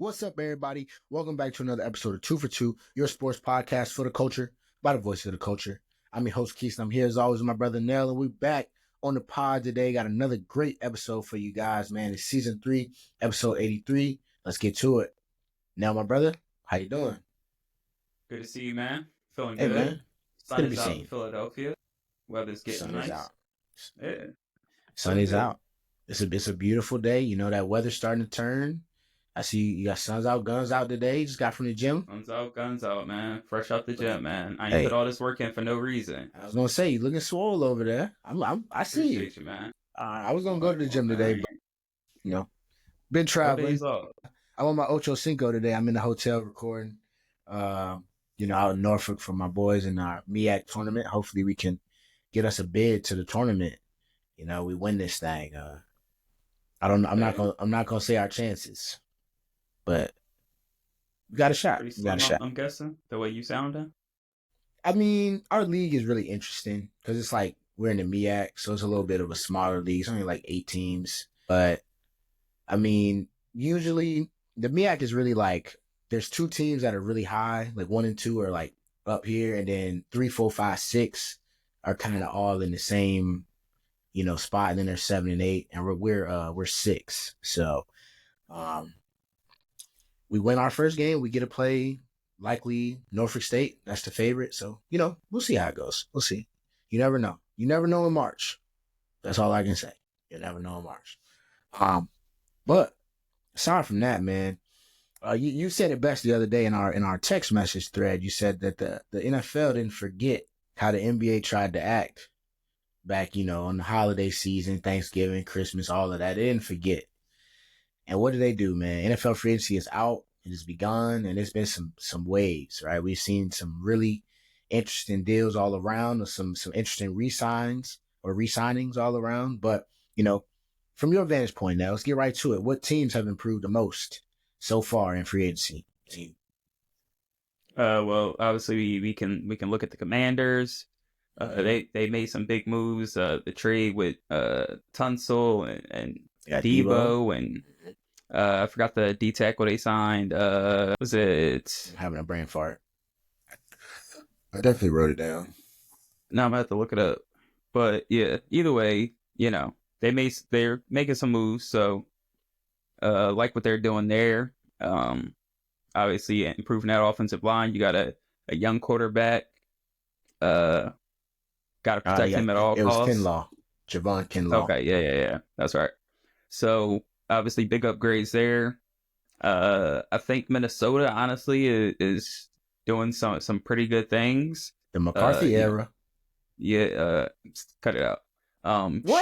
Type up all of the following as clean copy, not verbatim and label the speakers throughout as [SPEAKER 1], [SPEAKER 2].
[SPEAKER 1] What's up, everybody? Welcome back to another episode of Two for Two, your sports podcast for the culture, by the voice of the culture. I'm your host, Quis, and I'm here as always with my brother Nell, and we're back on the pod today. Got another great episode for you guys, man. It's season 3, episode 83. Let's get to it. Now, my brother, how you doing?
[SPEAKER 2] Good to see you, man. Feeling
[SPEAKER 1] Hey,
[SPEAKER 2] good.
[SPEAKER 1] man.
[SPEAKER 2] Sun is out in Philadelphia. Weather's getting
[SPEAKER 1] Sun
[SPEAKER 2] nice.
[SPEAKER 1] is out.
[SPEAKER 2] Yeah.
[SPEAKER 1] Sun is out. It's a beautiful day. You know, that weather's starting to turn. I see you got suns out, guns out today. Just got from the gym.
[SPEAKER 2] Suns out, guns out, man. Fresh out the gym, man. I ain't put all this work in for no reason.
[SPEAKER 1] I was gonna say you looking swole over there. I see you.
[SPEAKER 2] Appreciate you, man.
[SPEAKER 1] I was gonna go to the gym today, but been traveling. I'm on my Ocho Cinco today. I'm in the hotel recording. Out in Norfolk for my boys in our MEAC tournament. Hopefully we can get us a bid to the tournament. We win this thing. I'm not gonna say our chances, but we got a shot.
[SPEAKER 2] I'm guessing the way you sounding.
[SPEAKER 1] I mean, our league is really interesting because it's like we're in the MEAC, so it's a little bit of a smaller league. It's only like 8 teams, but I mean, usually the MEAC is really like there's 2 teams that are really high, like 1 and 2 are like up here, and then 3, 4, 5, 6 are kind of all in the same spot, and then there's 7 and 8, and we're 6. So, we win our first game. We get to play likely Norfolk State. That's the favorite. So we'll see how it goes. We'll see. You never know. You never know in March. That's all I can say. You never know in March. But aside from that, man, you said it best the other day in our text message thread. You said that the NFL didn't forget how the NBA tried to act back, on the holiday season, Thanksgiving, Christmas, all of that. They didn't forget. And what do they do, man? NFL free agency is out. It has begun, and there's been some waves, right? We've seen some really interesting deals all around, or some interesting re-signings all around. But, from your vantage point now, let's get right to it. What teams have improved the most so far in free agency?
[SPEAKER 2] Well, obviously we can look at the Commanders. They made some big moves. The trade with Tunsil and Debo and I forgot the D tackle they signed. Was it?
[SPEAKER 1] I'm having a brain fart. I definitely wrote it down.
[SPEAKER 2] Now I'm gonna have to look it up. But yeah, either way, they're making some moves. So like what they're doing there. Obviously improving that offensive line. You got a young quarterback. Got to protect him at all costs.
[SPEAKER 1] It was Javon Kinlaw.
[SPEAKER 2] Okay, yeah. That's right. So obviously big upgrades there. I think Minnesota honestly is doing some pretty good things.
[SPEAKER 1] The McCarthy era.
[SPEAKER 2] Yeah, cut it out.
[SPEAKER 1] What?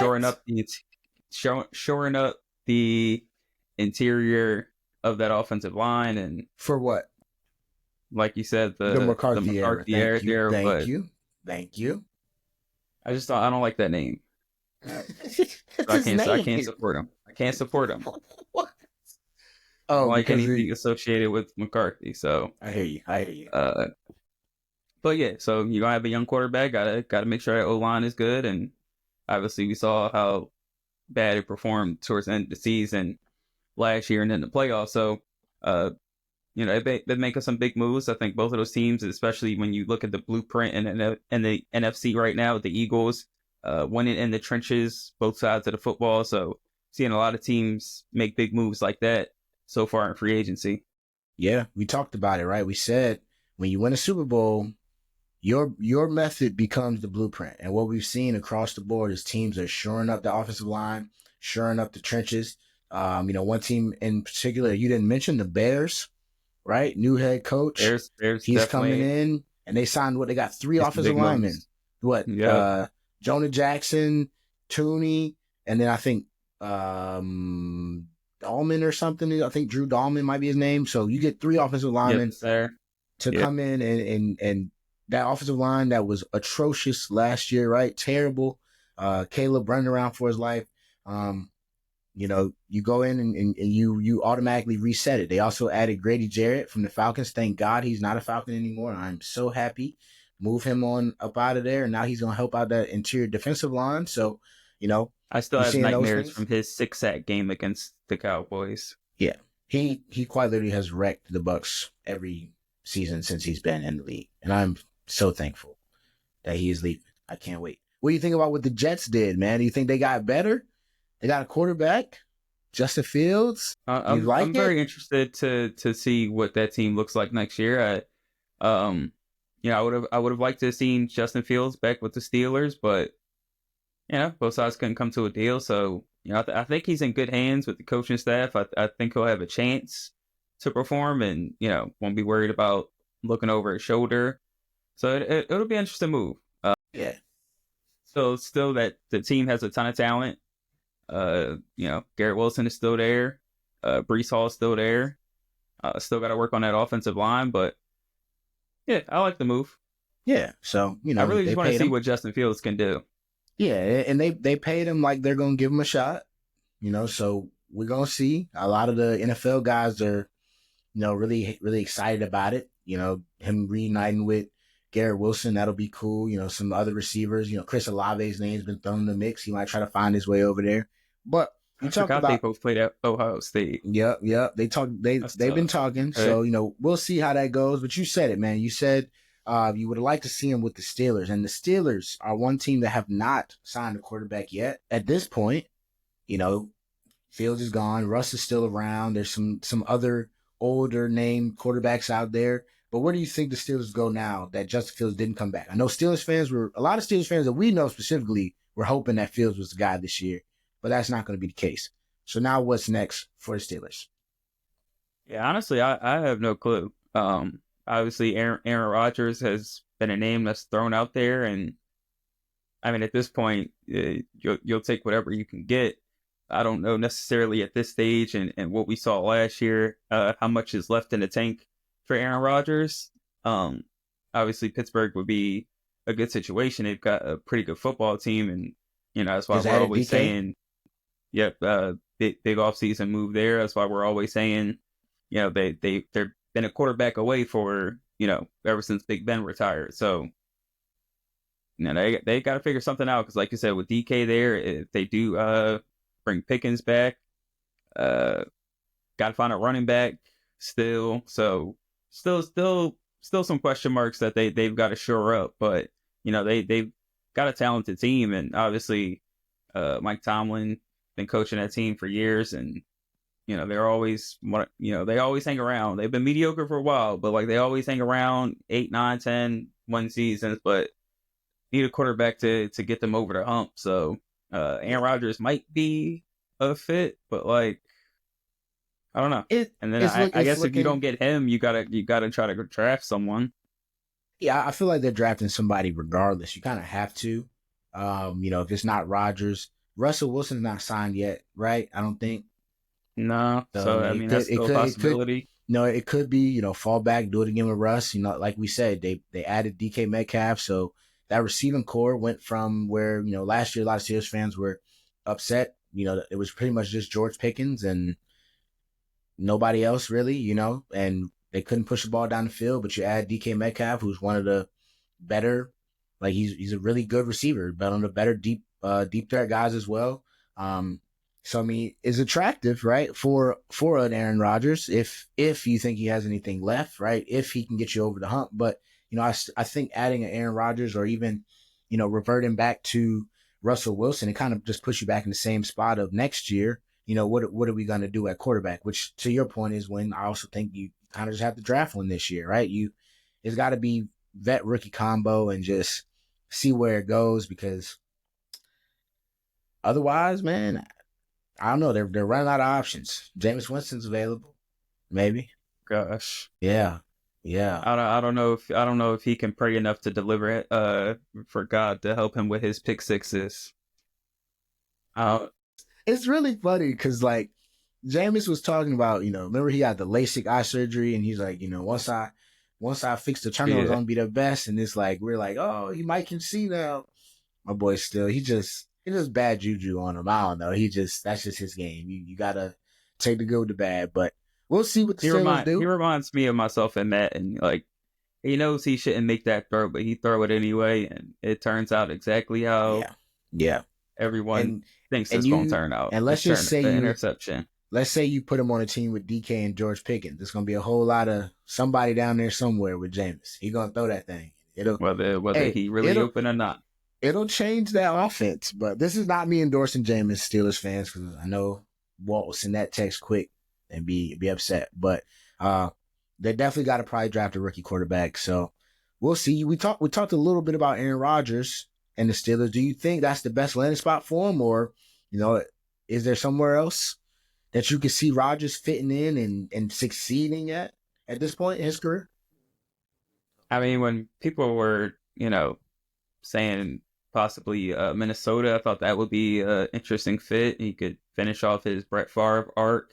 [SPEAKER 2] Shoring up the interior of that offensive line, and
[SPEAKER 1] for what?
[SPEAKER 2] Like you said, the
[SPEAKER 1] McCarthy era. Thank you.
[SPEAKER 2] I don't like that name. I can't support him.
[SPEAKER 1] What?
[SPEAKER 2] Oh, like anything associated with McCarthy. So
[SPEAKER 1] I hear you.
[SPEAKER 2] But yeah, so you're gonna have a young quarterback. Gotta make sure that O-line is good, and obviously we saw how bad it performed towards the end of the season last year and in the playoffs. So they're making some big moves. I think both of those teams, especially when you look at the blueprint and the NFC right now with the Eagles, winning in the trenches, both sides of the football. So seeing a lot of teams make big moves like that so far in free agency.
[SPEAKER 1] Yeah, we talked about it, right? We said when you win a Super Bowl, your method becomes the blueprint. And what we've seen across the board is teams are shoring up the offensive line, shoring up the trenches. One team in particular you didn't mention, the Bears, right? New head coach.
[SPEAKER 2] Bears
[SPEAKER 1] he's coming in, and they signed they got 3 offensive linemen. What?
[SPEAKER 2] Yeah.
[SPEAKER 1] Jonah Jackson, Tooney, and then I think Dahlman or something. I think Drew Dahlman might be his name. So you get 3 offensive linemen to come in and that offensive line that was atrocious last year, right? Terrible. Caleb running around for his life. You go in and you automatically reset it. They also added Grady Jarrett from the Falcons. Thank God he's not a Falcon anymore. I'm so happy. Move him on up out of there, and now he's going to help out that interior defensive line. So,
[SPEAKER 2] I still have nightmares from his 6-sack game against the Cowboys.
[SPEAKER 1] Yeah. he quite literally has wrecked the Bucks every season since he's been in the league, and I'm so thankful that he is leaving. I can't wait. What do you think about what the Jets did, man? Do you think they got better? They got a quarterback, Justin Fields. You
[SPEAKER 2] I'm
[SPEAKER 1] like it?
[SPEAKER 2] very interested to see what that team looks like next year. I would have liked to have seen Justin Fields back with the Steelers, but both sides couldn't come to a deal. So I think he's in good hands with the coaching staff. I think he'll have a chance to perform, and won't be worried about looking over his shoulder. So it'll be an interesting move.
[SPEAKER 1] Yeah.
[SPEAKER 2] So still that the team has a ton of talent. Garrett Wilson is still there. Brees Hall is still there. Still got to work on that offensive line, but yeah, I like the move.
[SPEAKER 1] Yeah. So,
[SPEAKER 2] I really
[SPEAKER 1] they
[SPEAKER 2] just want to
[SPEAKER 1] paid
[SPEAKER 2] see
[SPEAKER 1] him.
[SPEAKER 2] what Justin Fields can do.
[SPEAKER 1] Yeah, and they paid him like they're gonna give him a shot. So we're gonna see. A lot of the NFL guys are, really, really excited about it. Him reuniting with Garrett Wilson, that'll be cool. Some other receivers, Chris Olave's name's been thrown in the mix. He might try to find his way over there. But you
[SPEAKER 2] I
[SPEAKER 1] talked
[SPEAKER 2] forgot they
[SPEAKER 1] about,
[SPEAKER 2] both played at Ohio State.
[SPEAKER 1] yep.
[SPEAKER 2] That's
[SPEAKER 1] They've been
[SPEAKER 2] tough.
[SPEAKER 1] talking.
[SPEAKER 2] Right?
[SPEAKER 1] So, we'll see how that goes. But you said it, man. You said you would like to see him with the Steelers. And the Steelers are one team that have not signed a quarterback yet. At this point, you know, Fields is gone. Russ is still around. There's some other older name quarterbacks out there. But where do you think the Steelers go now that Justin Fields didn't come back? I know a lot of Steelers fans that we know specifically were hoping that Fields was the guy this year, but that's not going to be the case. So now what's next for the Steelers?
[SPEAKER 2] Yeah, honestly, I have no clue. Obviously, Aaron Rodgers has been a name that's thrown out there, and I mean, at this point, you'll take whatever you can get. I don't know necessarily at this stage and what we saw last year, how much is left in the tank for Aaron Rodgers. Um, Obviously, Pittsburgh would be a good situation. They've got a pretty good football team, and that's why
[SPEAKER 1] Just
[SPEAKER 2] we're
[SPEAKER 1] added
[SPEAKER 2] always
[SPEAKER 1] DK?
[SPEAKER 2] saying, "Yep, big offseason move there." That's why we're always saying, they've been a quarterback away for ever since Big Ben retired. So they got to figure something out because, like you said, with DK there, if they do bring Pickens back, uh, got to find a running back still. So still some question marks that they've got to shore up. But they've got a talented team, and obviously Mike Tomlin been coaching that team for years, and they're always they always hang around. They've been mediocre for a while, but like they always hang around 8, 9, 10 win seasons, but need a quarterback to get them over the hump. So Aaron Rodgers might be a fit, but like I don't know. And then I
[SPEAKER 1] It's
[SPEAKER 2] guess if you
[SPEAKER 1] looking.
[SPEAKER 2] don't get him, you gotta try to draft someone.
[SPEAKER 1] Yeah, I feel like they're drafting somebody regardless. You kind of have to. If it's not Rodgers, Russell Wilson's not signed yet, right? I don't think.
[SPEAKER 2] No,
[SPEAKER 1] So I
[SPEAKER 2] so I
[SPEAKER 1] mean,
[SPEAKER 2] mean that's still a
[SPEAKER 1] it could.
[SPEAKER 2] possibility.
[SPEAKER 1] No, it could be. Fall back, do it again with Russ. Like we said, they added DK Metcalf, so that receiving core went from where last year a lot of Steelers fans were upset. It was pretty much just George Pickens and nobody else really. And they couldn't push the ball down the field. But you add DK Metcalf, who's one of the better, like he's a really good receiver, but on the better deep threat guys as well. So I mean, is attractive, right, for an Aaron Rodgers if you think he has anything left, right? If he can get you over the hump, but I think adding an Aaron Rodgers or even reverting back to Russell Wilson, it kind of just puts you back in the same spot of next year. What are we going to do at quarterback? Which to your point is when I also think you kind of just have to draft one this year, right? It's got to be vet rookie combo and just see where it goes because otherwise, man, I don't know. They're running out of options. Jameis Winston's available, maybe.
[SPEAKER 2] Gosh,
[SPEAKER 1] Yeah, yeah,
[SPEAKER 2] I don't know if he can pray enough to deliver it. For God to help him with his pick sixes. Uh,
[SPEAKER 1] it's really funny because like Jameis was talking about, remember he had the LASIK eye surgery, and he's like, once I fix the turnovers, I'm
[SPEAKER 2] yeah,
[SPEAKER 1] gonna be the best. And it's like we're like, oh, he might can see now. My boy still, he just bad juju on him. I don't know. That's just his game. You gotta take the good with the bad, but we'll see what the Steelers
[SPEAKER 2] he
[SPEAKER 1] do.
[SPEAKER 2] reminds me of myself and Matt, and like he knows he shouldn't make that throw, but he throw it anyway, and it turns out exactly how
[SPEAKER 1] Yeah, yeah,
[SPEAKER 2] everyone
[SPEAKER 1] and
[SPEAKER 2] thinks
[SPEAKER 1] and
[SPEAKER 2] it's going to
[SPEAKER 1] you
[SPEAKER 2] turn out.
[SPEAKER 1] and let's
[SPEAKER 2] It's
[SPEAKER 1] just
[SPEAKER 2] turn
[SPEAKER 1] say
[SPEAKER 2] the
[SPEAKER 1] you
[SPEAKER 2] interception.
[SPEAKER 1] let's say you put him on a team with DK and George Pickens. There's gonna be a whole lot of somebody down there somewhere with Jameis. He gonna throw that thing.
[SPEAKER 2] Whether
[SPEAKER 1] Hey,
[SPEAKER 2] he really
[SPEAKER 1] it'll
[SPEAKER 2] open or not.
[SPEAKER 1] it'll change that offense. But this is not me endorsing Jameis, Steelers fans, because I know Walt will send that text quick and be upset. But they definitely got to probably draft a rookie quarterback. So we'll see. We talked a little bit about Aaron Rodgers and the Steelers. Do you think that's the best landing spot for him, or is there somewhere else that you could see Rodgers fitting in and succeeding at this point in his career?
[SPEAKER 2] I mean, when people were, saying possibly Minnesota, I thought that would be an interesting fit. He could finish off his Brett Favre arc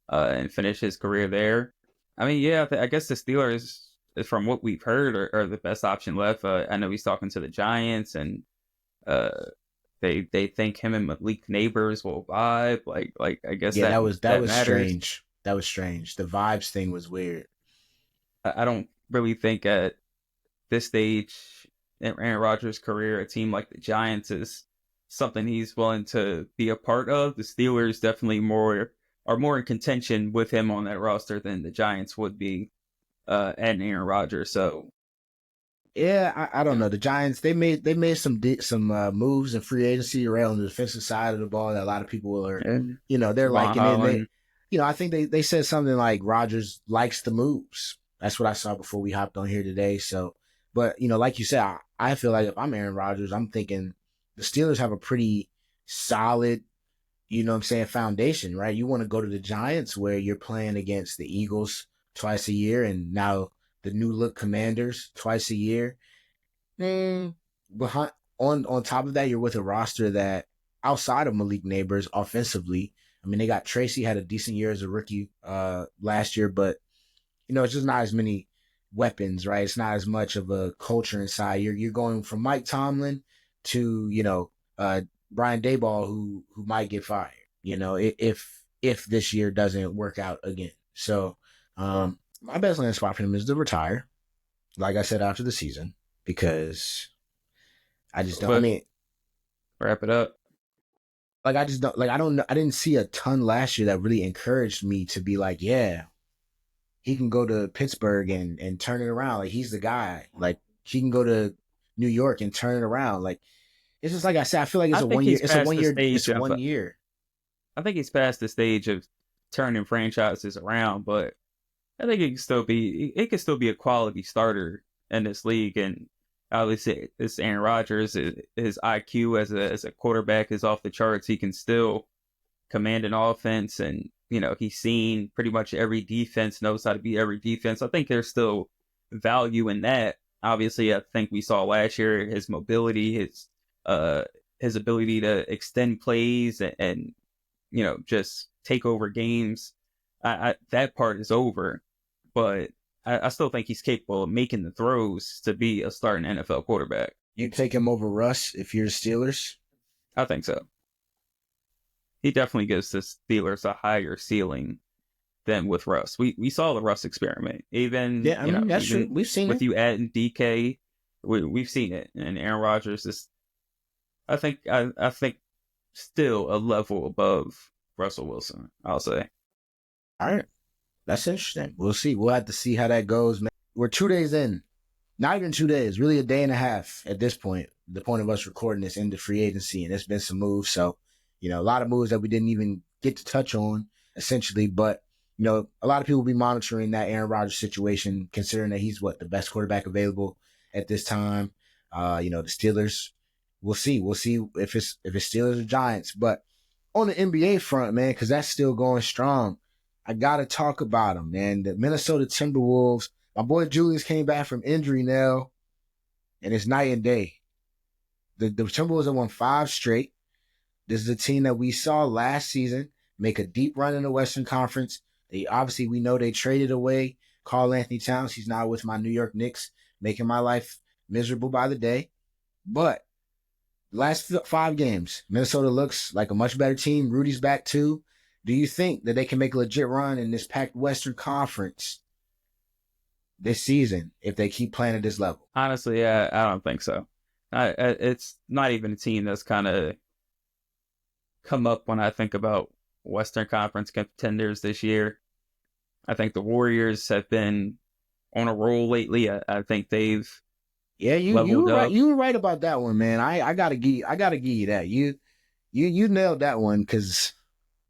[SPEAKER 2] and finish his career there. I mean, yeah, I guess the Steelers, from what we've heard, are the best option left. I know he's talking to the Giants, and uh, they think him and Malik Neighbors will vibe. Like I guess
[SPEAKER 1] Yeah,
[SPEAKER 2] that
[SPEAKER 1] that
[SPEAKER 2] that
[SPEAKER 1] was
[SPEAKER 2] matters.
[SPEAKER 1] strange. That was strange. The vibes thing was weird.
[SPEAKER 2] I don't really think at this stage in Aaron Rodgers' career, a team like the Giants is something he's willing to be a part of. The Steelers definitely are more in contention with him on that roster than the Giants would be and Aaron Rodgers. So
[SPEAKER 1] Yeah, I don't know. The Giants they made some moves in free agency around the defensive side of the ball that a lot of people are,
[SPEAKER 2] and
[SPEAKER 1] they're
[SPEAKER 2] Von
[SPEAKER 1] liking it. And
[SPEAKER 2] Holland,
[SPEAKER 1] I think they said something like Rodgers likes the moves. That's what I saw before we hopped on here today. So, but like you said, I feel like if I'm Aaron Rodgers, I'm thinking the Steelers have a pretty solid, what I'm saying, foundation, right? You want to go to the Giants where you're playing against the Eagles twice a year, and now the new look Commanders twice a year. Behind on top of that, you're with a roster that outside of Malik Neighbors offensively, I mean, they got Tracy had a decent year as a rookie last year, but it's just not as many weapons, right? It's not as much of a culture inside. You're going from Mike Tomlin to Brian Dayball, who might get fired. If this year doesn't work out again. So my best landing spot for him is to retire, like I said, after the season, because I just don't. I
[SPEAKER 2] but
[SPEAKER 1] mean,
[SPEAKER 2] wrap it up.
[SPEAKER 1] like I just don't like. I don't know. I didn't see a ton last year that really encouraged me to be like, yeah, he can go to Pittsburgh and turn it around. Like he's the guy. Like he can go to New York and turn it around. Like it's just like I said. I feel like it's
[SPEAKER 2] I
[SPEAKER 1] a
[SPEAKER 2] think
[SPEAKER 1] 1 year.
[SPEAKER 2] he's
[SPEAKER 1] It's a
[SPEAKER 2] past
[SPEAKER 1] one
[SPEAKER 2] the
[SPEAKER 1] year.
[SPEAKER 2] stage
[SPEAKER 1] It's
[SPEAKER 2] of
[SPEAKER 1] 1 year.
[SPEAKER 2] I think he's past the stage of turning franchises around, but I think it could still be a quality starter in this league. And obviously, it's Aaron Rodgers. His IQ as a quarterback is off the charts. He can still command an offense, and he's seen pretty much every defense, knows how to beat every defense. I think there's still value in that. Obviously, I think we saw last year his mobility, his ability to extend plays and just take over games. That part is over, but I still think he's capable of making the throws to be a starting NFL quarterback.
[SPEAKER 1] You take him over Russ if you're the Steelers.
[SPEAKER 2] I think so. He definitely gives the Steelers a higher ceiling than with Russ. We saw the Russ experiment. Even
[SPEAKER 1] Yeah, I mean that's true.
[SPEAKER 2] even
[SPEAKER 1] We've seen
[SPEAKER 2] with
[SPEAKER 1] it.
[SPEAKER 2] you adding DK, we've seen it. And Aaron Rodgers is, I think still a level above Russell Wilson, I'll say.
[SPEAKER 1] All right, that's interesting. We'll see. We'll have to see how that goes, man. We're 2 days in. Not even 2 days, really a day and a half at this point, the point of us recording this into free agency, and there's been some moves. So, a lot of moves that we didn't even get to touch on, essentially. But, a lot of people will be monitoring that Aaron Rodgers situation, considering that he's the best quarterback available at this time. The Steelers, we'll see. We'll see if it's Steelers or Giants. But on the NBA front, man, because that's still going strong, I gotta talk about them, man. The Minnesota Timberwolves. My boy Julius came back from injury now, and it's night and day. The Timberwolves have won 5 straight. This is a team that we saw last season make a deep run in the Western Conference. We know they traded away Karl Anthony Towns. He's now with my New York Knicks, making my life miserable by the day. But last 5 games, Minnesota looks like a much better team. Rudy's back too. Do you think that they can make a legit run in this packed Western Conference this season if they keep playing at this level?
[SPEAKER 2] Honestly, I don't think so. It's not even a team that's kind of come up when I think about Western Conference contenders this year. I think the Warriors have been on a roll lately. I think they've
[SPEAKER 1] Yeah, you
[SPEAKER 2] leveled
[SPEAKER 1] were right.
[SPEAKER 2] up.
[SPEAKER 1] You were right about that one, man. I gotta give you that. You nailed that one because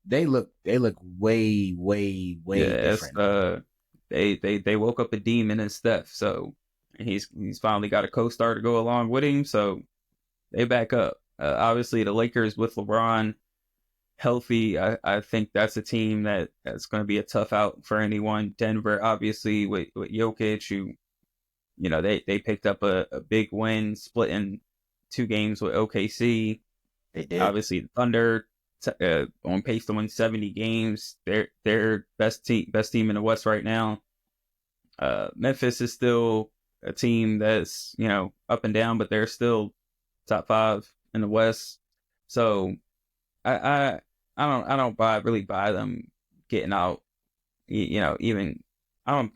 [SPEAKER 1] they look
[SPEAKER 2] Yeah,
[SPEAKER 1] way
[SPEAKER 2] it's,
[SPEAKER 1] different now.
[SPEAKER 2] they woke up a demon in Steph, so he's finally got a co-star to go along with him, so they back up. Obviously, the Lakers with LeBron healthy, I think that's a team that's going to be a tough out for anyone. Denver, obviously, with Jokic, who they picked up a big win, splitting 2 games with OKC.
[SPEAKER 1] They did.
[SPEAKER 2] Obviously, the Thunder on pace to win 70 games. They're best team in the West right now. Memphis is still a team that's up and down, but they're still top 5 in the West. So I I, I don't really buy them getting out. Even I don't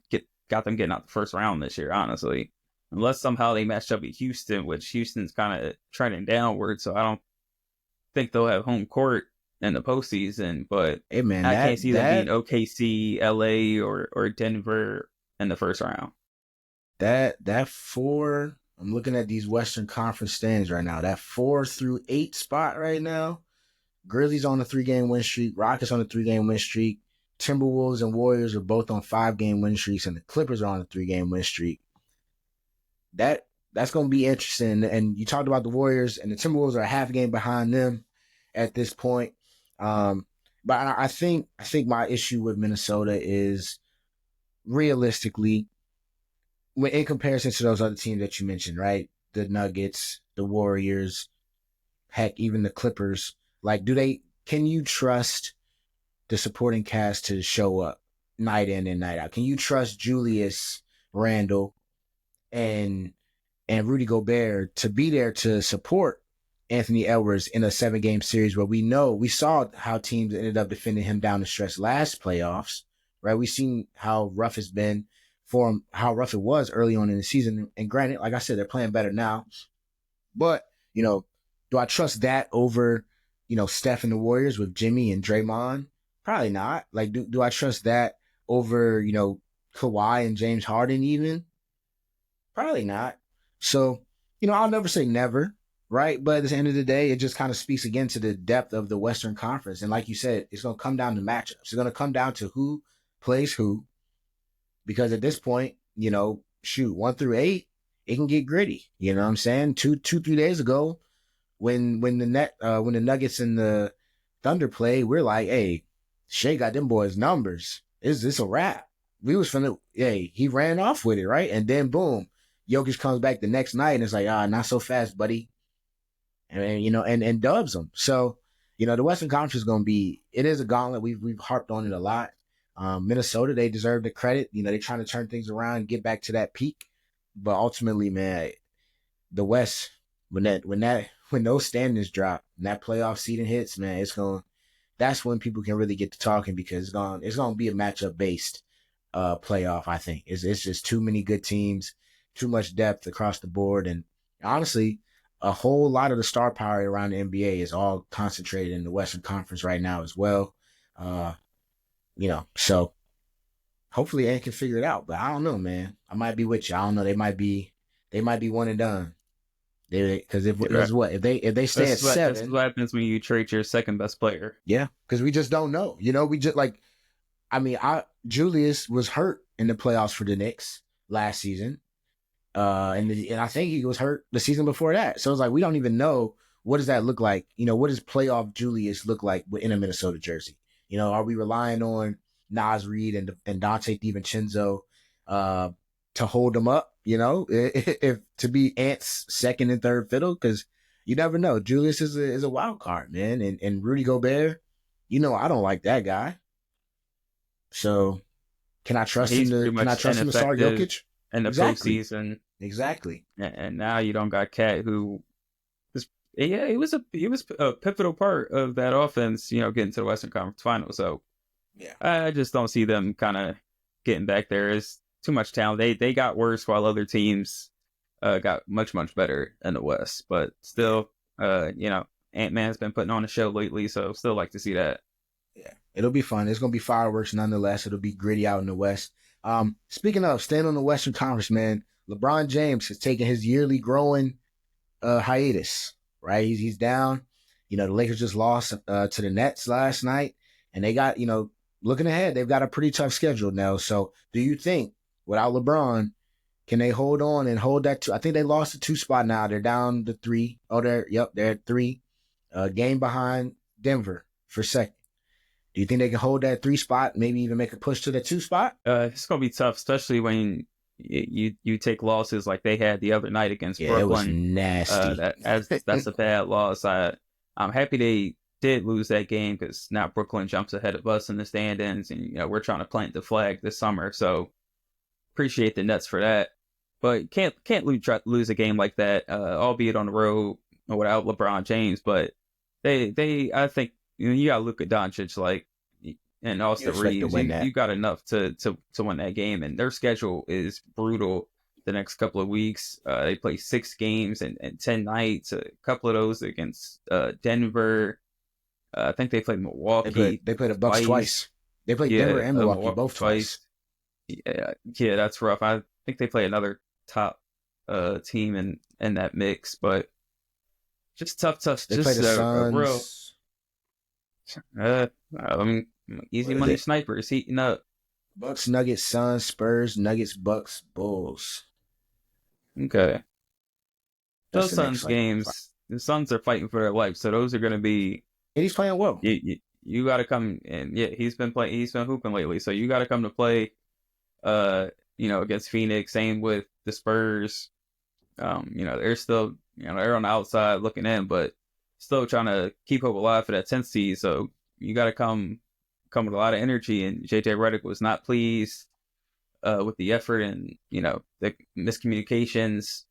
[SPEAKER 2] got them getting out the first round this year, honestly, unless somehow they match up with Houston, which Houston's kind of trending downward. So I don't think they'll have home court in the postseason, but
[SPEAKER 1] Hey man,
[SPEAKER 2] I can't see them being
[SPEAKER 1] that
[SPEAKER 2] OKC, LA, or Denver in the first round.
[SPEAKER 1] that four. I'm looking at these Western Conference standings right now. That 4 through 8 spot right now. Grizzlies on a 3-game win streak. Rockets on a 3-game win streak. Timberwolves and Warriors are both on 5-game win streaks, and the Clippers are on a 3-game win streak. That's going to be interesting. And you talked about the Warriors, and the Timberwolves are a half game behind them at this point. But I think my issue with Minnesota is realistically, when in comparison to those other teams that you mentioned, right? The Nuggets, the Warriors, heck, even the Clippers. Like, can you trust the supporting cast to show up night in and night out? Can you trust Julius Randle and Rudy Gobert to be there to support Anthony Edwards in a 7-game series where we saw how teams ended up defending him down the stretch last playoffs, right? We've seen how rough it's been for him, how rough it was early on in the season. And granted, like I said, they're playing better now. But, do I trust that over, Steph and the Warriors with Jimmy and Draymond? Probably not. Like, do I trust that over, Kawhi and James Harden even? Probably not. So, I'll never say never, right? But at the end of the day, it just kind of speaks again to the depth of the Western Conference. And like you said, it's going to come down to matchups. It's going to come down to who plays who. Because at this point, 1 through 8, it can get gritty. You know what I'm saying? 3 days ago, when the Nuggets and the Thunder played, we're like, hey, Shea got them boys numbers. Is this a wrap? We was finna, hey, he ran off with it, right? And then boom, Jokic comes back the next night and it's like, not so fast, buddy. And dubs them. So, the Western Conference is going to be, it is a gauntlet. We've harped on it a lot. Minnesota, they deserve the credit. They're trying to turn things around and get back to that peak. But ultimately, man, the West, when those standings drop and that playoff seeding hits, man, that's when people can really get to talking because it's gonna be a matchup based playoff. I think it's just too many good teams, too much depth across the board, and honestly, a whole lot of the star power around the NBA is all concentrated in the Western Conference right now as well. So hopefully Ant can figure it out, but I don't know, man. I might be with you. I don't know. They might be one and done. Because if they stay at 7,
[SPEAKER 2] this is what happens when you trade your second best player.
[SPEAKER 1] Yeah, because we just don't know. We just Julius was hurt in the playoffs for the Knicks last season, and I think he was hurt the season before that. So it's like we don't even know what does that look like. What does playoff Julius look like in a Minnesota jersey? Are we relying on Nas Reed and Dante DiVincenzo to hold them up? If to be Ant's second and third fiddle, because you never know. Julius is a wild card, man, and Rudy Gobert, I don't like that guy. So can I trust him to? Can I trust him to start Jokic
[SPEAKER 2] in the postseason?
[SPEAKER 1] Exactly.
[SPEAKER 2] And now you don't got Cat, who was he was a pivotal part of that offense. Getting to the Western Conference Finals. So
[SPEAKER 1] yeah,
[SPEAKER 2] I just don't see them kind of getting back there. It's too much talent. They got worse while other teams got much better in the West. But still, Antman's been putting on a show lately, so still like to see that.
[SPEAKER 1] Yeah, it'll be fun. It's gonna be fireworks nonetheless. It'll be gritty out in the West. Speaking of staying on the Western Conference, man, LeBron James has taken his yearly growing hiatus. Right, he's down. The Lakers just lost to the Nets last night, and they got looking ahead, they've got a pretty tough schedule now. So, do you think without LeBron, can they hold on and hold that two? I think they lost the 2 spot now. They're down to 3. Oh, they're at 3. Game behind Denver for second. Do you think they can hold that 3 spot, maybe even make a push to the 2 spot?
[SPEAKER 2] It's gonna be tough, especially when you take losses like they had the other night against Brooklyn.
[SPEAKER 1] It was nasty.
[SPEAKER 2] That's a bad loss. I'm happy they did lose that game because now Brooklyn jumps ahead of us in the standings, and we're trying to plant the flag this summer. So appreciate the Nets for that, but can't lose a game like that, albeit on the road without LeBron James. But I think you got Luka Doncic and Austin Reeves. You got enough to win that game, and their schedule is brutal. The next couple of weeks, they play 6 games and 10 nights. A couple of those against Denver. I think they played Milwaukee.
[SPEAKER 1] They played the Bucks twice. They played Denver and Milwaukee both twice.
[SPEAKER 2] Yeah, that's rough. I think they play another top team in that mix, but just tough.
[SPEAKER 1] They play the Suns.
[SPEAKER 2] Easy money snipers heating up.
[SPEAKER 1] Bucks, Nuggets, Suns, Spurs, Nuggets, Bucks, Bulls.
[SPEAKER 2] Okay. Those Suns games, the Suns are fighting for their life, so those are going to be.
[SPEAKER 1] And he's playing well.
[SPEAKER 2] You got to come, and he's been hooping lately, so you got to come to play. Against Phoenix. Same with the Spurs. They're still, they're on the outside looking in, but still trying to keep hope alive for that 10th seed. So you got to come with a lot of energy. And JJ Redick was not pleased with the effort and the miscommunications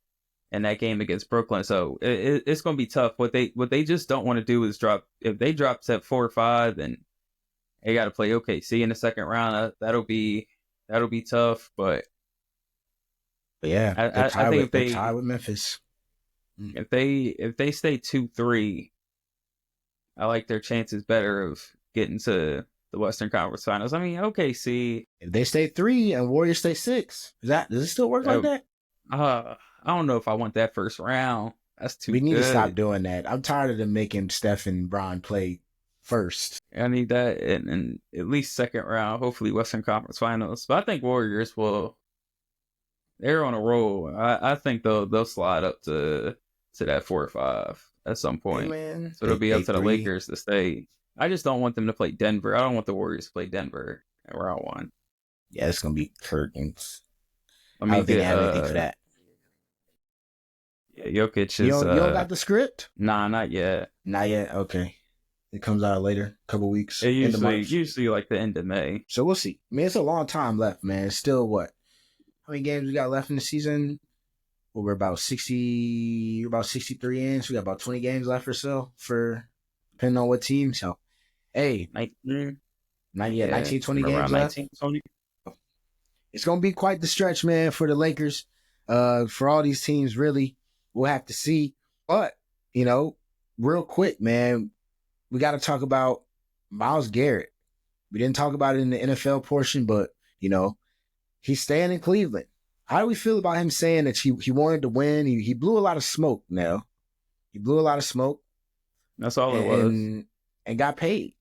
[SPEAKER 2] in that game against Brooklyn. So it's going to be tough. What they just don't want to do is drop. If they drop set 4 or 5, then they got to play OKC in the second round. That'll be tough. But
[SPEAKER 1] yeah,
[SPEAKER 2] I think if they
[SPEAKER 1] tie with Memphis,
[SPEAKER 2] if they stay 2-3, I like their chances better of getting to the Western Conference Finals. I mean, OKC.
[SPEAKER 1] If they stay 3 and Warriors stay 6, does it still work like that?
[SPEAKER 2] I don't know if I want that first round. That's too.
[SPEAKER 1] We need to stop doing that. I'm tired of them making Steph and Bron play first.
[SPEAKER 2] I need that and at least second round, hopefully Western Conference Finals. But I think Warriors will. They're on a roll. I think they'll slide up to that 4 or 5 at some point.
[SPEAKER 1] Hey man,
[SPEAKER 2] so it'll be up to the Lakers to stay. I just don't want them to play Denver. I don't want the Warriors to play Denver at round 1.
[SPEAKER 1] Yeah, it's gonna be curtains.
[SPEAKER 2] I don't think
[SPEAKER 1] they have anything for that.
[SPEAKER 2] Yeah, Jokic is.
[SPEAKER 1] You don't got the script?
[SPEAKER 2] Nah, not yet.
[SPEAKER 1] Not yet. Okay, it comes out later, couple weeks.
[SPEAKER 2] Usually like the end of May.
[SPEAKER 1] So we'll see. I mean, it's a long time left, man. It's still what? How many games we got left in the season? Well, we're about 63 in. So we got about 20 games left or so for depending on what team. So, hey, 19, 20 games left. 19, 20. It's gonna be quite the stretch, man, for the Lakers. For all these teams, really, we'll have to see. But real quick, man, we got to talk about Myles Garrett. We didn't talk about it in the NFL portion, but he's staying in Cleveland. How do we feel about him saying that he wanted to win? He blew a lot of smoke now. He blew a lot of smoke.
[SPEAKER 2] That's all it was.
[SPEAKER 1] And got paid.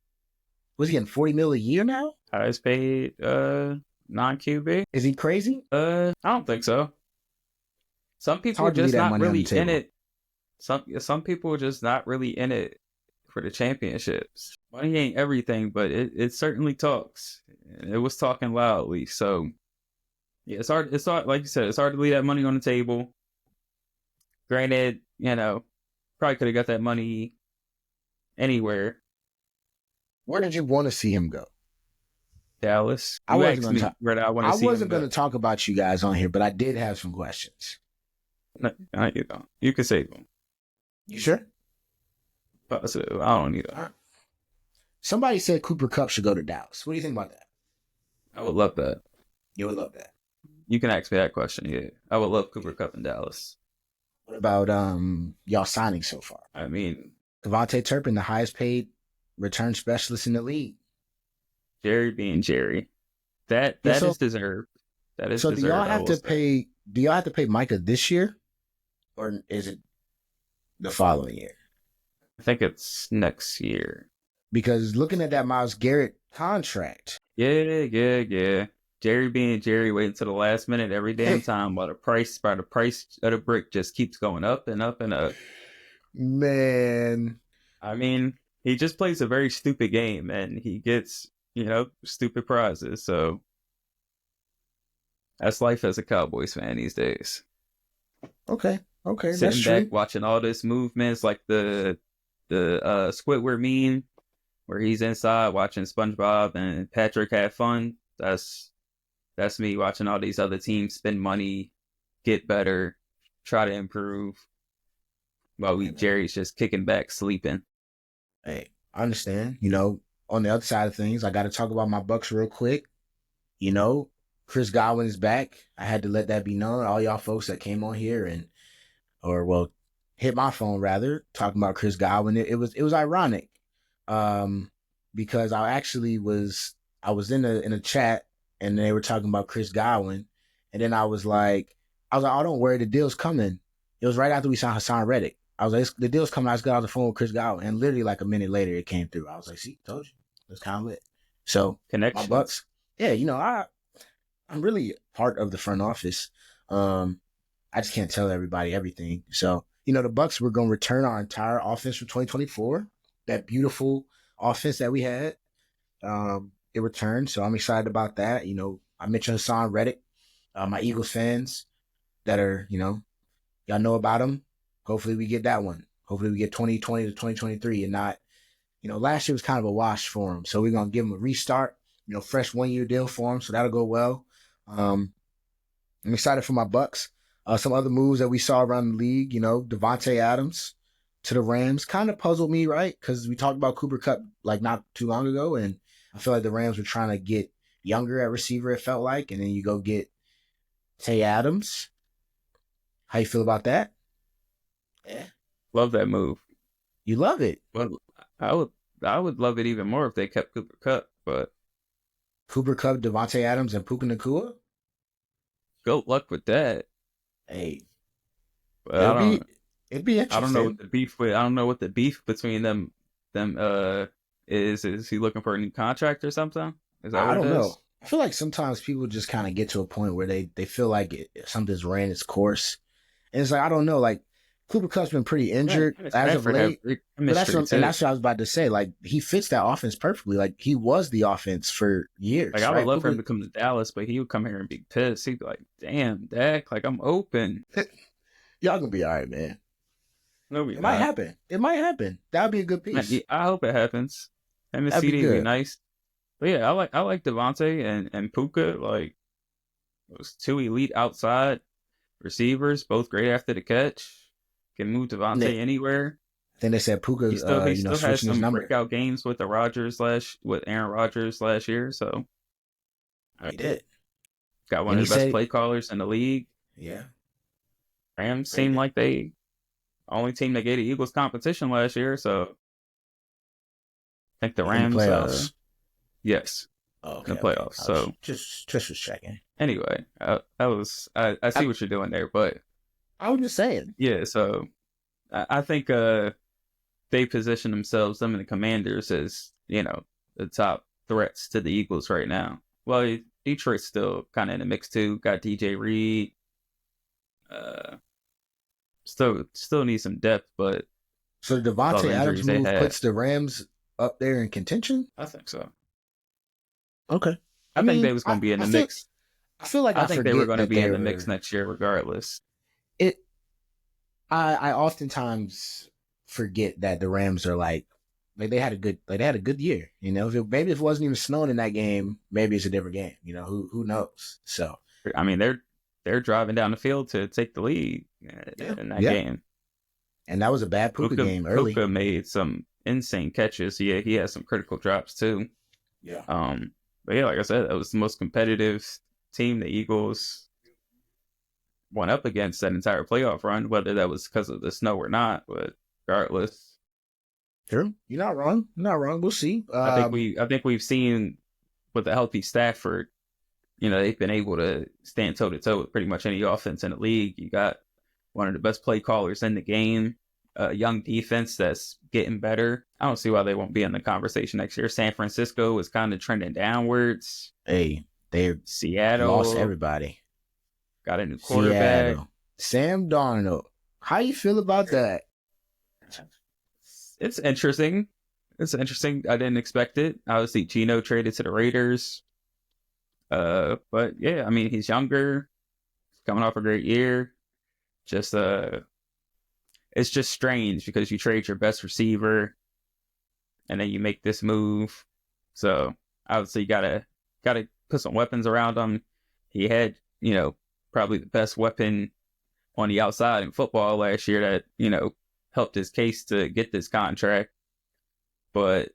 [SPEAKER 1] Was he getting $40 million a year now?
[SPEAKER 2] Highest paid non-QB.
[SPEAKER 1] Is he crazy?
[SPEAKER 2] I don't think so. Some people are just not really in it. Some people are just not really in it for the championships. Money ain't everything, but it certainly talks. It was talking loudly. So yeah, it's hard. It's hard, like you said, it's hard to leave that money on the table. Granted, probably could have got that money anywhere.
[SPEAKER 1] Where did you want to see him go?
[SPEAKER 2] Dallas.
[SPEAKER 1] I wasn't going to talk about you guys on here, but I did have some questions.
[SPEAKER 2] No, you don't. You can save them.
[SPEAKER 1] You sure?
[SPEAKER 2] Positive. I don't need them. Right.
[SPEAKER 1] Somebody said Cooper Kupp should go to Dallas. What do you think about that?
[SPEAKER 2] I would love that.
[SPEAKER 1] You would love that.
[SPEAKER 2] You can ask me that question. Yeah, I would love Cooper Kupp in Dallas.
[SPEAKER 1] What about y'all signing so far?
[SPEAKER 2] I mean,
[SPEAKER 1] Devontae Turpin, the highest paid return specialist in the league.
[SPEAKER 2] Jerry being Jerry. That
[SPEAKER 1] Yeah.
[SPEAKER 2] that
[SPEAKER 1] So
[SPEAKER 2] is deserved. That is
[SPEAKER 1] so do y'all
[SPEAKER 2] deserved, I
[SPEAKER 1] have
[SPEAKER 2] will
[SPEAKER 1] to
[SPEAKER 2] say.
[SPEAKER 1] pay? Do y'all have to pay Micah this year, or is it the following year?
[SPEAKER 2] I think it's next year.
[SPEAKER 1] Because looking at that Miles Garrett contract,
[SPEAKER 2] Yeah. Jerry being Jerry, waiting to the last minute every damn time, while the price of the brick just keeps going up and up and up.
[SPEAKER 1] man,
[SPEAKER 2] I mean, he just plays a very stupid game, and he gets stupid prizes. So that's life as a Cowboys fan these days.
[SPEAKER 1] okay, okay, that's
[SPEAKER 2] Sitting back
[SPEAKER 1] true.
[SPEAKER 2] watching all this movements, like the Squidward meme where he's inside watching SpongeBob and Patrick have fun. That's me watching all these other teams spend money, get better, try to improve, while
[SPEAKER 1] Hey, man.
[SPEAKER 2] Jerry's just kicking back, sleeping.
[SPEAKER 1] Hey, I understand. On the other side of things, I got to talk about my Bucks real quick. You know, Chris Godwin is back. I had to let that be known. All y'all folks that came on here or well, hit my phone rather, talking about Chris Godwin. It was ironic, um, because I was in a chat and they were talking about Chris Godwin, and then I was like, oh, don't worry, the deal's coming. It was right after we signed Hassan Reddick. I was like, the deal's coming. I just got off the phone with Chris Godwin, and literally like a minute later, it came through. I was like, see, told you, it's kind of lit. So my
[SPEAKER 2] Connections.
[SPEAKER 1] Bucks, yeah, I'm really part of the front office. Um, I just can't tell everybody everything. So, the Bucks were going to return our entire offense from 2024. That beautiful offense that we had. It returned. So I'm excited about that. I mentioned Hassan Reddick, my Eagles fans that are, y'all know about him. Hopefully we get that one. Hopefully we get 2020 to 2023 and not, last year was kind of a wash for him. So we're going to give him a restart, fresh 1 year deal for him. So that'll go well. I'm excited for my Bucks. Some other moves that we saw around the league, Devontae Adams to the Rams kind of puzzled me, right? Because we talked about Cooper Kupp like not too long ago, and I feel like the Rams were trying to get younger at receiver. It felt like, and then you go get Tay Adams. How you feel about that? Yeah,
[SPEAKER 2] Love that move.
[SPEAKER 1] you love it.
[SPEAKER 2] But I would I would love it even more if they kept Cooper Cup, but
[SPEAKER 1] Cooper Kupp, Devontae Adams, and Puka Nakua.
[SPEAKER 2] good luck with that.
[SPEAKER 1] Hey,
[SPEAKER 2] But
[SPEAKER 1] it'll be it'd be
[SPEAKER 2] I don't know what
[SPEAKER 1] interesting.
[SPEAKER 2] the beef with I don't know what the beef between them is. Is he looking for a new contract or something? Is that
[SPEAKER 1] I
[SPEAKER 2] what it
[SPEAKER 1] don't know.
[SPEAKER 2] is?
[SPEAKER 1] I feel like sometimes people just kind of get to a point where they feel like something's ran its course. And it's like, I don't know, like Cooper Cup's been pretty
[SPEAKER 2] Right.
[SPEAKER 1] injured
[SPEAKER 2] Dennis
[SPEAKER 1] as of
[SPEAKER 2] Bradford have
[SPEAKER 1] late.
[SPEAKER 2] great
[SPEAKER 1] But
[SPEAKER 2] chemistry
[SPEAKER 1] and
[SPEAKER 2] too.
[SPEAKER 1] that's what I was about to say. Like he fits that offense perfectly. Like he was the offense for
[SPEAKER 2] Like
[SPEAKER 1] years,
[SPEAKER 2] I would
[SPEAKER 1] right?
[SPEAKER 2] love for him
[SPEAKER 1] Puka,
[SPEAKER 2] to come to Dallas, but he would come here and be pissed. He'd be like, "Damn, Dak, like I'm open."
[SPEAKER 1] y'all gonna be all right, man.
[SPEAKER 2] No, we
[SPEAKER 1] It might
[SPEAKER 2] not.
[SPEAKER 1] happen. It might happen. That'd be a good piece.
[SPEAKER 2] I hope it happens. Him and
[SPEAKER 1] That'd be
[SPEAKER 2] CD be
[SPEAKER 1] good.
[SPEAKER 2] nice. But yeah, I like Devontae and Puka. Like those two elite outside receivers, both great after the catch. Can move
[SPEAKER 1] And
[SPEAKER 2] Devontae anywhere.
[SPEAKER 1] then they said
[SPEAKER 2] He
[SPEAKER 1] Puka's,
[SPEAKER 2] still has
[SPEAKER 1] switching his
[SPEAKER 2] some
[SPEAKER 1] number.
[SPEAKER 2] breakout games with with Aaron Rodgers last year. So
[SPEAKER 1] He did,
[SPEAKER 2] got one
[SPEAKER 1] and
[SPEAKER 2] of
[SPEAKER 1] he
[SPEAKER 2] the best
[SPEAKER 1] said,
[SPEAKER 2] play callers in the league.
[SPEAKER 1] yeah,
[SPEAKER 2] Rams seem
[SPEAKER 1] great
[SPEAKER 2] like they only team that gave the Eagles competition last year. So I think the
[SPEAKER 1] in the
[SPEAKER 2] Rams,
[SPEAKER 1] playoffs.
[SPEAKER 2] yes,
[SPEAKER 1] Oh,
[SPEAKER 2] in
[SPEAKER 1] okay,
[SPEAKER 2] the
[SPEAKER 1] okay.
[SPEAKER 2] playoffs.
[SPEAKER 1] I was
[SPEAKER 2] So
[SPEAKER 1] just was checking.
[SPEAKER 2] anyway, I see
[SPEAKER 1] I,
[SPEAKER 2] what you're doing there, but
[SPEAKER 1] I was just saying.
[SPEAKER 2] yeah. So I think they position themselves, them and the Commanders, as the top threats to the Eagles right now. Well, Detroit's still kind of in the mix too. Got DJ Reed. Uh, still need some depth, but
[SPEAKER 1] So the
[SPEAKER 2] with all
[SPEAKER 1] Devontae
[SPEAKER 2] the
[SPEAKER 1] Adams
[SPEAKER 2] injuries they
[SPEAKER 1] move
[SPEAKER 2] had,
[SPEAKER 1] puts the Rams up there in contention.
[SPEAKER 2] I think so.
[SPEAKER 1] Okay. I
[SPEAKER 2] I think they
[SPEAKER 1] mean,
[SPEAKER 2] was
[SPEAKER 1] I,
[SPEAKER 2] going to be in
[SPEAKER 1] I
[SPEAKER 2] the
[SPEAKER 1] feel
[SPEAKER 2] mix.
[SPEAKER 1] I feel like
[SPEAKER 2] I
[SPEAKER 1] I
[SPEAKER 2] think they were
[SPEAKER 1] forget
[SPEAKER 2] going to
[SPEAKER 1] that
[SPEAKER 2] be
[SPEAKER 1] they
[SPEAKER 2] in the mix
[SPEAKER 1] were
[SPEAKER 2] next year, regardless.
[SPEAKER 1] it. I oftentimes forget that the Rams are like they had a good year. Maybe if it wasn't even snowing in that game, maybe it's a different game. Who knows? So
[SPEAKER 2] I mean, they're driving down the field to take the lead
[SPEAKER 1] yeah,
[SPEAKER 2] in that
[SPEAKER 1] yeah.
[SPEAKER 2] game.
[SPEAKER 1] And that was a bad Puka game early.
[SPEAKER 2] Puka made some insane catches. Yeah, he had some critical drops too.
[SPEAKER 1] Yeah.
[SPEAKER 2] But yeah, like I said, that was the most competitive team the Eagles went up against that entire playoff run, whether that was because of the snow or not. But regardless,
[SPEAKER 1] True. You're not wrong. You're not wrong. We'll see.
[SPEAKER 2] I think we've seen with a healthy Stafford, they've been able to stand toe to toe with pretty much any offense in the league. You got one of the best play callers in the game, a young defense that's getting better. I don't see why they won't be in the conversation next year. San Francisco is kind of trending downwards.
[SPEAKER 1] Hey, they lost
[SPEAKER 2] Seattle
[SPEAKER 1] everybody.
[SPEAKER 2] got a new quarterback.
[SPEAKER 1] Seattle. Sam Darnold. How you feel about that?
[SPEAKER 2] It's interesting. It's interesting. I didn't expect it. Obviously, Geno traded to the Raiders. But yeah, I mean, he's younger, coming off a great year. Just it's just strange because you trade your best receiver, and then you make this move. So obviously, you gotta put some weapons around him. He had, probably the best weapon on the outside in football last year that helped his case to get this contract. But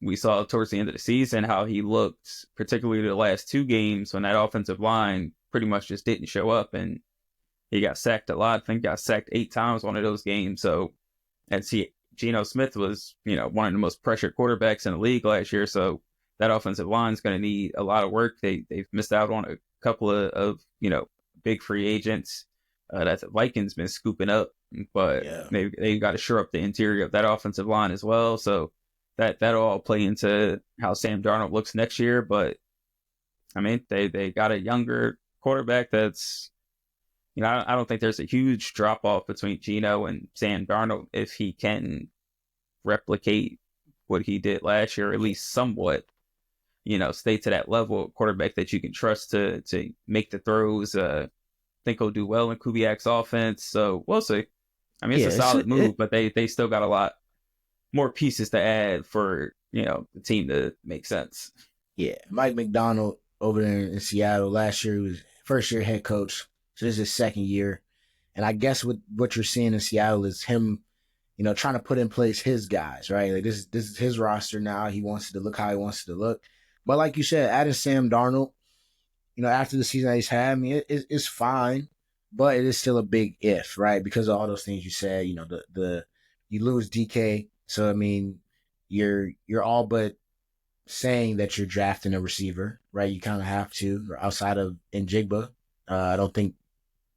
[SPEAKER 2] we saw towards the end of the season how he looked, particularly the last two games when that offensive line pretty much just didn't show up, and he got sacked a lot. I think he got sacked 8 times one of those games. So, and Geno Smith was, one of the most pressured quarterbacks in the league last year. So that offensive line is going to need a lot of work. They've missed out on a couple of big free agents that the Vikings been scooping up, but they got to shore up the interior of that offensive line as well. So that'll all play into how Sam Darnold looks next year. But I mean, they got a younger quarterback that's, I don't think there's a huge drop off between Geno and Sam Darnold if he can replicate what he did last year, or at least somewhat, stay to that level of quarterback that you can trust to make the throws. Think he'll do well in Kubiak's offense. So we'll see. I mean, it's a solid move, but they still got a lot more pieces to add for, the team to make sense.
[SPEAKER 1] Yeah. Mike McDonald over there in Seattle last year, he was first year head coach. So this is his second year. And I guess what you're seeing in Seattle is him, trying to put in place his guys, right? Like this is his roster now. He wants it to look how he wants it to look. But like you said, adding Sam Darnold, after the season that he's had, I mean, it's fine, but it is still a big if, right? Because of all those things you said, the you lose DK. So, I mean, you're all but saying that you're drafting a receiver, right? You kind of have to, outside of Njigba. I think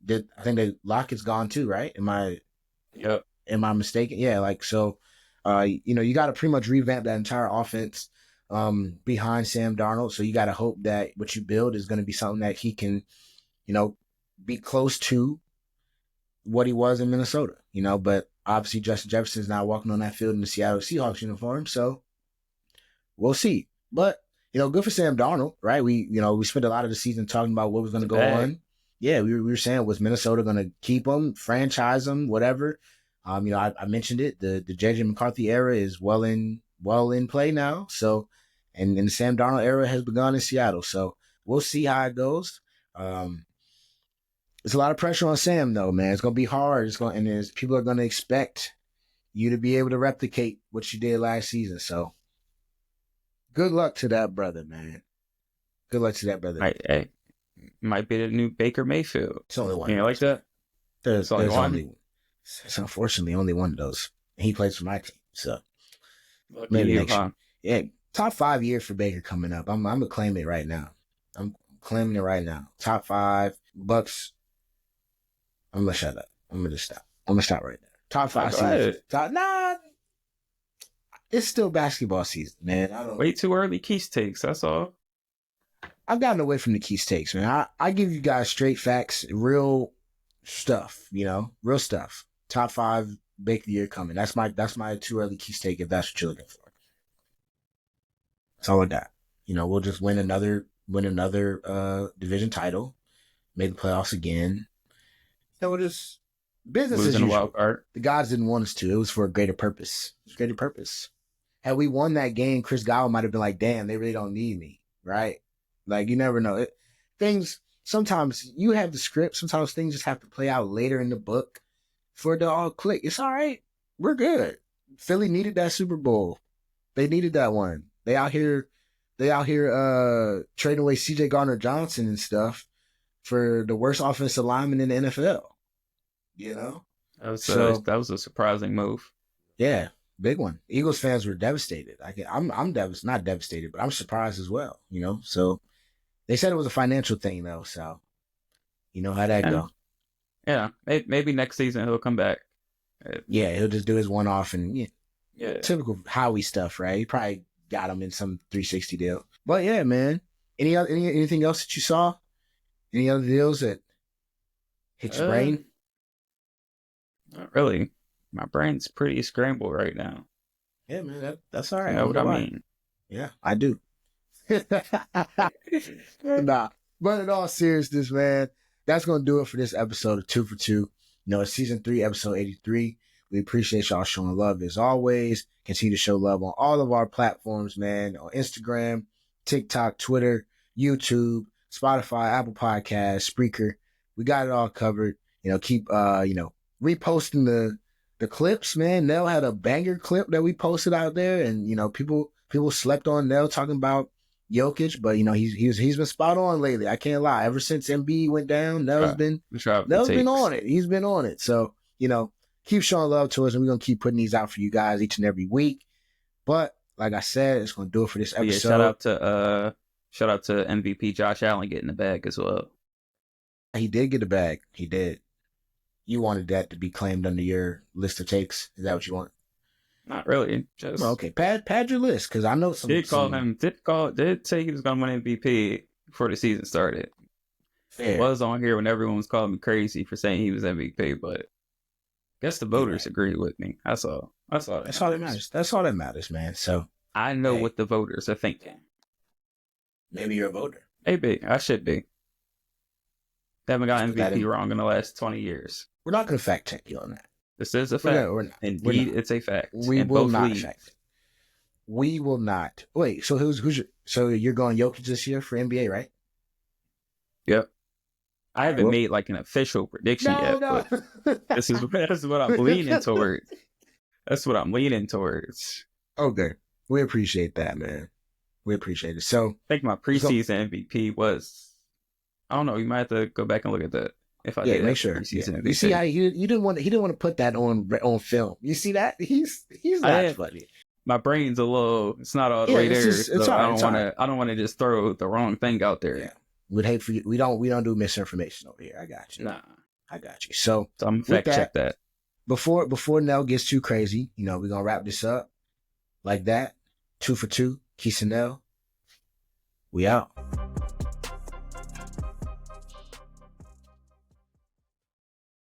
[SPEAKER 1] that Lockett's gone too, right? Am I mistaken? Yeah, so, you got to pretty much revamp that entire offense behind Sam Darnold. So you got to hope that what you build is going to be something that he can, be close to what he was in Minnesota, but obviously Justin Jefferson's not walking on that field in the Seattle Seahawks uniform. So we'll see. But, good for Sam Darnold, right? We spent a lot of the season talking about what was going to go on. Yeah, we were saying, was Minnesota going to keep him, franchise him, whatever? I mentioned it. The J.J. McCarthy era is well in play now. So, and the Sam Darnold era has begun in Seattle. So we'll see how it goes. There's a lot of pressure on Sam, though, man. It's going to be hard. People are going to expect you to be able to replicate what you did last season. So good luck to that brother, man. Good luck to that brother.
[SPEAKER 2] Might be the new Baker Mayfield.
[SPEAKER 1] It's only one.
[SPEAKER 2] You like that?
[SPEAKER 1] There's it's unfortunately only one of those. He plays for my team, so maybe next year. Yeah, top 5 years for Baker coming up. I'm gonna claim it right now. I'm claiming it right now. Top 5 Bucks. I'm gonna shut up. I'm gonna just stop. I'm gonna stop right there. Top 5 season. It's still basketball season, man.
[SPEAKER 2] Way too early Keith takes. That's all.
[SPEAKER 1] I've gotten away from the Keith takes, man. I give you guys straight facts, real stuff. Real stuff. Top 5 Baker year coming. That's my too early Keith take if that's what you're looking for. That's all I got. We'll just win another division title, make the playoffs again. We'll just business as usual.
[SPEAKER 2] Wild card.
[SPEAKER 1] The gods didn't want us to. It was for a greater purpose. Had we won that game, Chris Godwin might have been like, "Damn, they really don't need me," right? Like, you never know. Sometimes you have the script. Sometimes things just have to play out later in the book for it to all click. It's all right. We're good. Philly needed that Super Bowl. They needed that one. They out here trading away C.J. Gardner-Johnson and stuff for the worst offensive lineman in the NFL.
[SPEAKER 2] That was a surprising move.
[SPEAKER 1] Yeah. Big one. Eagles fans were devastated. I'm not devastated, but I'm surprised as well. So they said it was a financial thing though. So you know how that
[SPEAKER 2] And
[SPEAKER 1] go.
[SPEAKER 2] yeah, maybe next season he'll come back.
[SPEAKER 1] Yeah, he'll just do his one off and yeah,
[SPEAKER 2] Yeah.
[SPEAKER 1] typical Howie stuff, right? He probably got him in some 360 deal. But yeah, man. Anything else that you saw? Any other deals that hit your
[SPEAKER 2] Uh,
[SPEAKER 1] brain?
[SPEAKER 2] Not really. My brain's pretty scrambled right now.
[SPEAKER 1] Yeah, man. That's all
[SPEAKER 2] You
[SPEAKER 1] right. I
[SPEAKER 2] know
[SPEAKER 1] don't
[SPEAKER 2] what
[SPEAKER 1] know
[SPEAKER 2] I
[SPEAKER 1] why.
[SPEAKER 2] mean?
[SPEAKER 1] Yeah, I do. Nah, but in all seriousness, man, that's gonna do it for this episode of Two for Two. It's season 3, episode 83. We appreciate y'all showing love as always. Continue to show love on all of our platforms, man. On Instagram, TikTok, Twitter, YouTube, Spotify, Apple Podcasts, Spreaker. We got it all covered. Keep reposting the clips, man. Nell had a banger clip that we posted out there, and people slept on Nell talking about Jokic, but he's been spot on lately. I can't lie. Ever since Embiid went down,
[SPEAKER 2] Drop the
[SPEAKER 1] Nell's been
[SPEAKER 2] takes.
[SPEAKER 1] on it. He's been on it. So keep showing love to us, and we're gonna keep putting these out for you guys each and every week. But like I said, it's gonna do it for this
[SPEAKER 2] But yeah,
[SPEAKER 1] episode.
[SPEAKER 2] shout out to MVP Josh Allen getting the bag as well.
[SPEAKER 1] He did get a bag. He did. You wanted that to be claimed under your list of takes. Is that what you want?
[SPEAKER 2] Not really.
[SPEAKER 1] Well,
[SPEAKER 2] Just
[SPEAKER 1] okay, pad your list because I know some.
[SPEAKER 2] did say he was gonna win MVP before the season started.
[SPEAKER 1] Fair.
[SPEAKER 2] Was on here when everyone was calling me crazy for saying he was MVP, but I guess the voters agreed with me. That's all. That's all that matters.
[SPEAKER 1] That's all that matters, man. So
[SPEAKER 2] I know
[SPEAKER 1] hey,
[SPEAKER 2] what the voters are thinking.
[SPEAKER 1] maybe you're a voter.
[SPEAKER 2] Maybe I should be. They haven't got
[SPEAKER 1] Just put that
[SPEAKER 2] MVP
[SPEAKER 1] in.
[SPEAKER 2] wrong in the last 20 years.
[SPEAKER 1] We're not going to fact check you on that.
[SPEAKER 2] This is a fact.
[SPEAKER 1] We're not.
[SPEAKER 2] Indeed, it's a fact.
[SPEAKER 1] We
[SPEAKER 2] in
[SPEAKER 1] will
[SPEAKER 2] both
[SPEAKER 1] not
[SPEAKER 2] leagues.
[SPEAKER 1] fact. We will not. Wait. So so you're going Jokic this year for NBA, right?
[SPEAKER 2] Yep. I haven't made like an official prediction yet, but this is what I'm leaning towards. That's what I'm leaning towards.
[SPEAKER 1] Okay. We appreciate that, man. We appreciate it. So
[SPEAKER 2] I think my preseason MVP was, I don't know, you might have to go back and look at that. If I did
[SPEAKER 1] make sure.
[SPEAKER 2] Preseason MVP.
[SPEAKER 1] You see how he didn't want to put that on film. You see that? He's not funny.
[SPEAKER 2] My brain's a little, it's not all the way there. I don't want to just throw the wrong thing out there.
[SPEAKER 1] Yeah. We'd hate for you. We don't do misinformation over here. I got you.
[SPEAKER 2] Nah.
[SPEAKER 1] I got you. So
[SPEAKER 2] I'm fact check that.
[SPEAKER 1] Before Nell gets too crazy, we're gonna wrap this up like that. 2 for 2, Quis and Nell. We out.